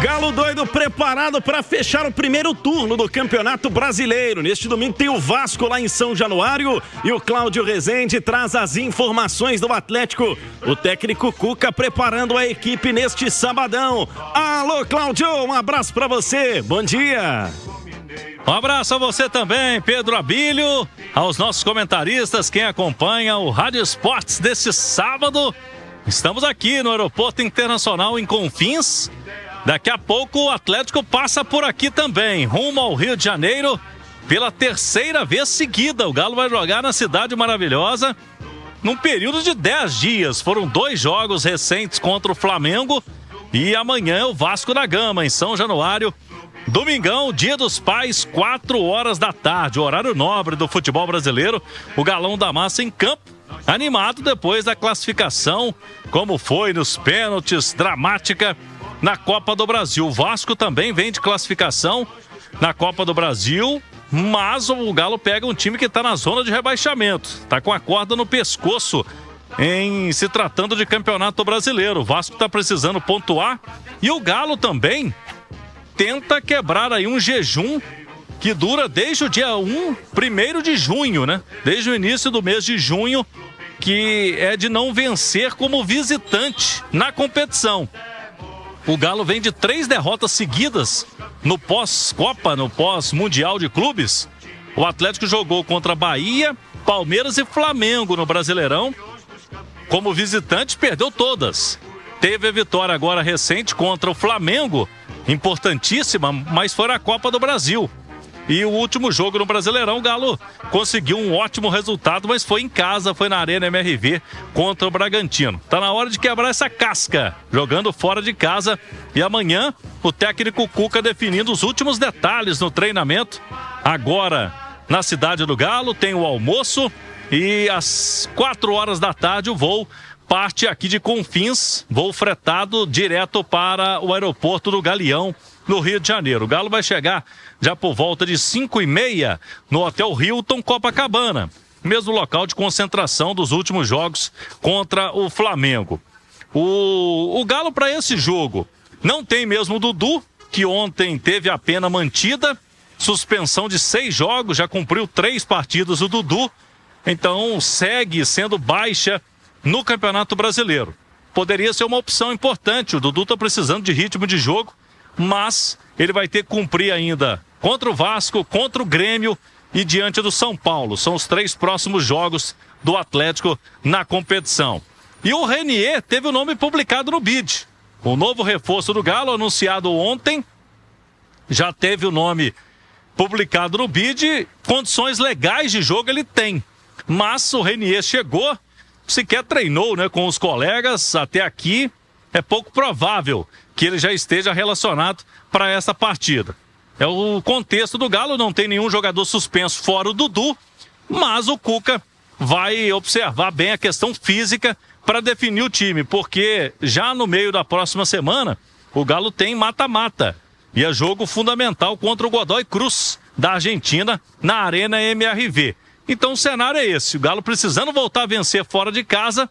Galo doido preparado para fechar o primeiro turno do Campeonato Brasileiro. Neste domingo tem o Vasco lá em São Januário e o Cláudio Rezende traz as informações do Atlético. O técnico Cuca preparando a equipe neste sabadão. Alô, Cláudio, um abraço para você. Bom dia. Um abraço a você também, Pedro Abílio, aos nossos comentaristas, quem acompanha o Rádio Esportes deste sábado. Estamos aqui no Aeroporto Internacional em Confins. Daqui a pouco o Atlético passa por aqui também, rumo ao Rio de Janeiro, pela terceira vez seguida. O Galo vai jogar na Cidade Maravilhosa, num período de 10 dias. Foram 2 jogos recentes contra o Flamengo e amanhã o Vasco da Gama, em São Januário. Domingão, Dia dos Pais, 4 horas da tarde, horário nobre do futebol brasileiro. O Galão da Massa em campo, animado depois da classificação, como foi nos pênaltis, dramática na Copa do Brasil. O Vasco também vem de classificação na Copa do Brasil, mas o Galo pega um time que está na zona de rebaixamento. Está com a corda no pescoço em se tratando de Campeonato Brasileiro. O Vasco está precisando pontuar e o Galo também tenta quebrar aí um jejum que dura desde o dia 1º de junho, né? Desde o início do mês de junho, que é de não vencer como visitante na competição. O Galo vem de 3 derrotas seguidas no pós-Copa, no pós-Mundial de Clubes. O Atlético jogou contra Bahia, Palmeiras e Flamengo no Brasileirão. Como visitante, perdeu todas. Teve a vitória agora recente contra o Flamengo, importantíssima, mas foi na Copa do Brasil. E o último jogo no Brasileirão, o Galo conseguiu um ótimo resultado, mas foi em casa, foi na Arena MRV contra o Bragantino. Tá na hora de quebrar essa casca, jogando fora de casa. E amanhã, o técnico Cuca definindo os últimos detalhes no treinamento. Agora, na cidade do Galo, tem o almoço e às 4 horas da tarde o voo parte aqui de Confins, voo fretado direto para o aeroporto do Galeão, no Rio de Janeiro. O Galo vai chegar já por volta de 5h30 no Hotel Hilton Copacabana, mesmo local de concentração dos últimos jogos contra o Flamengo. O Galo, para esse jogo, não tem mesmo o Dudu, que ontem teve a pena mantida, suspensão de 6 jogos, já cumpriu 3 partidas o Dudu, então segue sendo baixa no Campeonato Brasileiro. Poderia ser uma opção importante, o Dudu está precisando de ritmo de jogo, mas ele vai ter que cumprir ainda contra o Vasco, contra o Grêmio e diante do São Paulo. São os 3 próximos jogos do Atlético na competição. E o Renier teve o nome publicado no BID. O novo reforço do Galo, anunciado ontem, já teve o nome publicado no BID. Condições legais de jogo ele tem, mas o Renier chegou, sequer treinou, né, com os colegas até aqui. É pouco provável que ele já esteja relacionado para essa partida. É o contexto do Galo, não tem nenhum jogador suspenso fora o Dudu, mas o Cuca vai observar bem a questão física para definir o time, porque já no meio da próxima semana o Galo tem mata-mata e é jogo fundamental contra o Godoy Cruz da Argentina na Arena MRV. Então o cenário é esse, o Galo precisando voltar a vencer fora de casa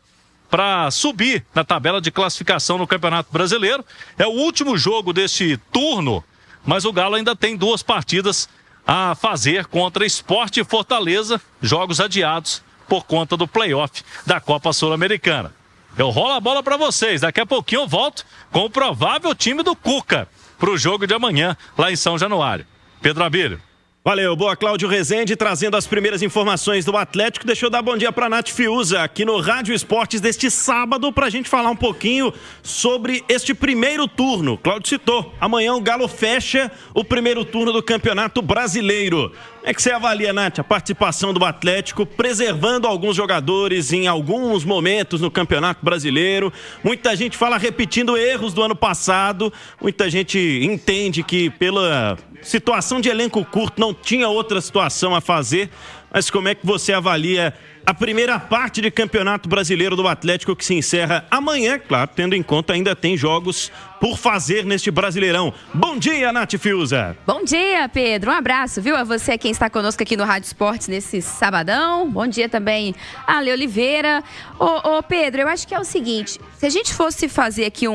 para subir na tabela de classificação no Campeonato Brasileiro. É o último jogo deste turno, mas o Galo ainda tem 2 partidas a fazer contra Sport e Fortaleza, jogos adiados por conta do playoff da Copa Sul-Americana. Eu rolo a bola para vocês, daqui a pouquinho eu volto com o provável time do Cuca para o jogo de amanhã lá em São Januário. Pedro Abílio. Valeu, boa, Cláudio Rezende, trazendo as primeiras informações do Atlético. Deixa eu dar bom dia para a Nath Fiuza, aqui no Rádio Esportes deste sábado, para a gente falar um pouquinho sobre este primeiro turno. Cláudio citou, amanhã o Galo fecha o primeiro turno do Campeonato Brasileiro. Como é que você avalia, Nath, a participação do Atlético, preservando alguns jogadores em alguns momentos no Campeonato Brasileiro? Muita gente fala repetindo erros do ano passado, muita gente entende que pela situação de elenco curto não tinha outra situação a fazer, mas como é que você avalia a primeira parte de Campeonato Brasileiro do Atlético, que se encerra amanhã, claro, tendo em conta ainda tem jogos por fazer neste Brasileirão. Bom dia, Nath Fiuza. Bom dia, Pedro. Um abraço, viu? A você quem está conosco aqui no Rádio Esportes nesse sabadão. Bom dia também a Ale Oliveira. Ô, Pedro, eu acho que é o seguinte, se a gente fosse fazer aqui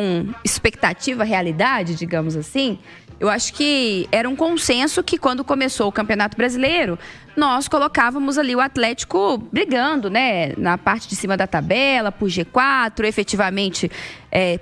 expectativa realidade, digamos assim, eu acho que era um consenso que quando começou o Campeonato Brasileiro, nós colocávamos ali o Atlético brigando, né? Na parte de cima da tabela, por G4, efetivamente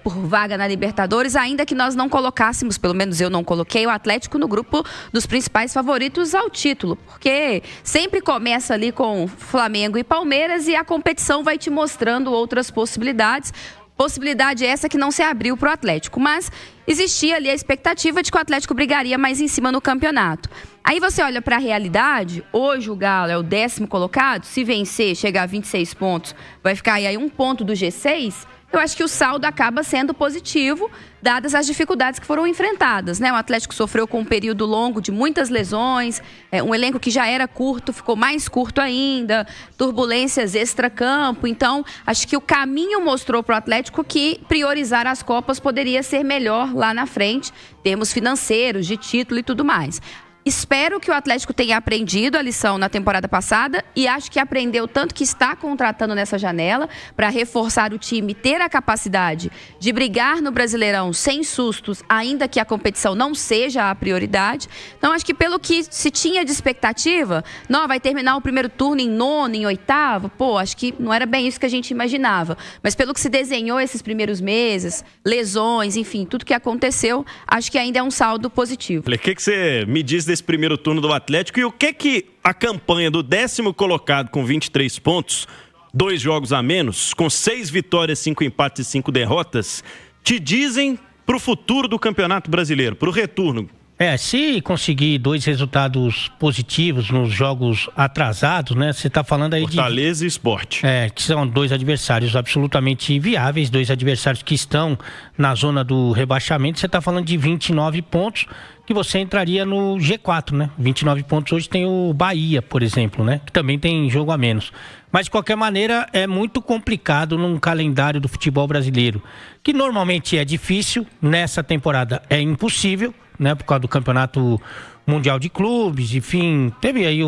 por vaga na Libertadores, ainda que nós não colocássemos, pelo menos eu não coloquei, o Atlético no grupo dos principais favoritos ao título. Porque sempre começa ali com Flamengo e Palmeiras e a competição vai te mostrando outras possibilidades. Possibilidade essa que não se abriu para o Atlético, mas existia ali a expectativa de que o Atlético brigaria mais em cima no campeonato. Aí você olha para a realidade, hoje o Galo é o 10º colocado, se vencer, chegar a 26 pontos, vai ficar aí 1 ponto do G6, eu acho que o saldo acaba sendo positivo, dadas as dificuldades que foram enfrentadas, né? O Atlético sofreu com um período longo de muitas lesões, um elenco que já era curto, ficou mais curto ainda, turbulências extracampo. Então, acho que o caminho mostrou para o Atlético que priorizar as Copas poderia ser melhor lá na frente, termos financeiros, de título e tudo mais. Espero que o Atlético tenha aprendido a lição na temporada passada e acho que aprendeu tanto que está contratando nessa janela para reforçar o time, ter a capacidade de brigar no Brasileirão sem sustos, ainda que a competição não seja a prioridade. Então acho que pelo que se tinha de expectativa, não, vai terminar o primeiro turno em 9º, em 8º, acho que não era bem isso que a gente imaginava. Mas pelo que se desenhou esses primeiros meses, lesões, enfim, tudo que aconteceu, acho que ainda é um saldo positivo. O que você me diz desse primeiro turno do Atlético e o que a campanha do 10º colocado com 23 pontos, 2 jogos a menos, com 6 vitórias, 5 empates e 5 derrotas, te dizem pro futuro do Campeonato Brasileiro, pro retorno? Se conseguir 2 resultados positivos nos jogos atrasados, né? Você tá falando aí Fortaleza e Sport. Que são 2 adversários absolutamente viáveis, 2 adversários que estão na zona do rebaixamento. Você tá falando de 29 pontos, que você entraria no G4, né? 29 pontos hoje tem o Bahia, por exemplo, né? Que também tem jogo a menos. Mas, de qualquer maneira, é muito complicado num calendário do futebol brasileiro, que normalmente é difícil, nessa temporada é impossível, né, por causa do Campeonato Mundial de Clubes, enfim, teve aí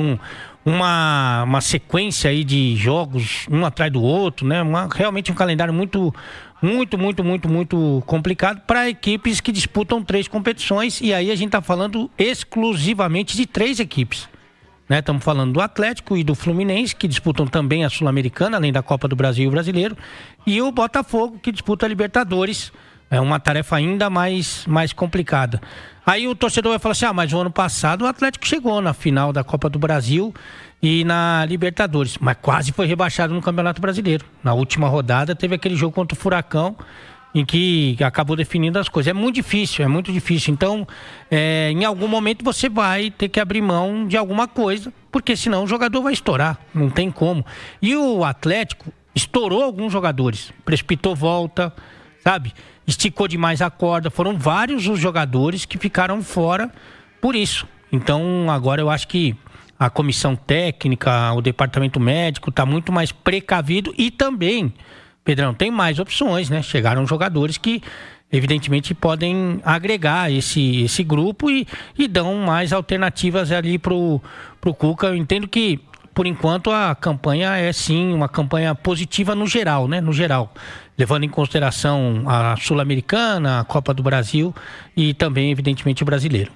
uma sequência aí de jogos, um atrás do outro, né, realmente um calendário muito complicado para equipes que disputam 3 competições, e aí a gente está falando exclusivamente de 3 equipes. Estamos falando do Atlético e do Fluminense, que disputam também a Sul-Americana, além da Copa do Brasil e o Brasileiro, e o Botafogo, que disputa a Libertadores. É uma tarefa ainda mais complicada. Aí o torcedor vai falar assim, mas o ano passado o Atlético chegou na final da Copa do Brasil e na Libertadores, mas quase foi rebaixado no Campeonato Brasileiro. Na última rodada teve aquele jogo contra o Furacão, em que acabou definindo as coisas. É muito difícil. Então, em algum momento você vai ter que abrir mão de alguma coisa, porque senão o jogador vai estourar, não tem como. E o Atlético estourou alguns jogadores, precipitou volta, sabe? Esticou demais a corda, foram vários os jogadores que ficaram fora por isso. Então agora eu acho que a comissão técnica, o departamento médico está muito mais precavido e também, Pedrão, tem mais opções, né? Chegaram jogadores que evidentemente podem agregar esse grupo e dão mais alternativas ali pro Cuca. Eu entendo que por enquanto a campanha é sim uma campanha positiva no geral, né? No geral, levando em consideração a Sul-Americana, a Copa do Brasil e também, evidentemente, o Brasileiro.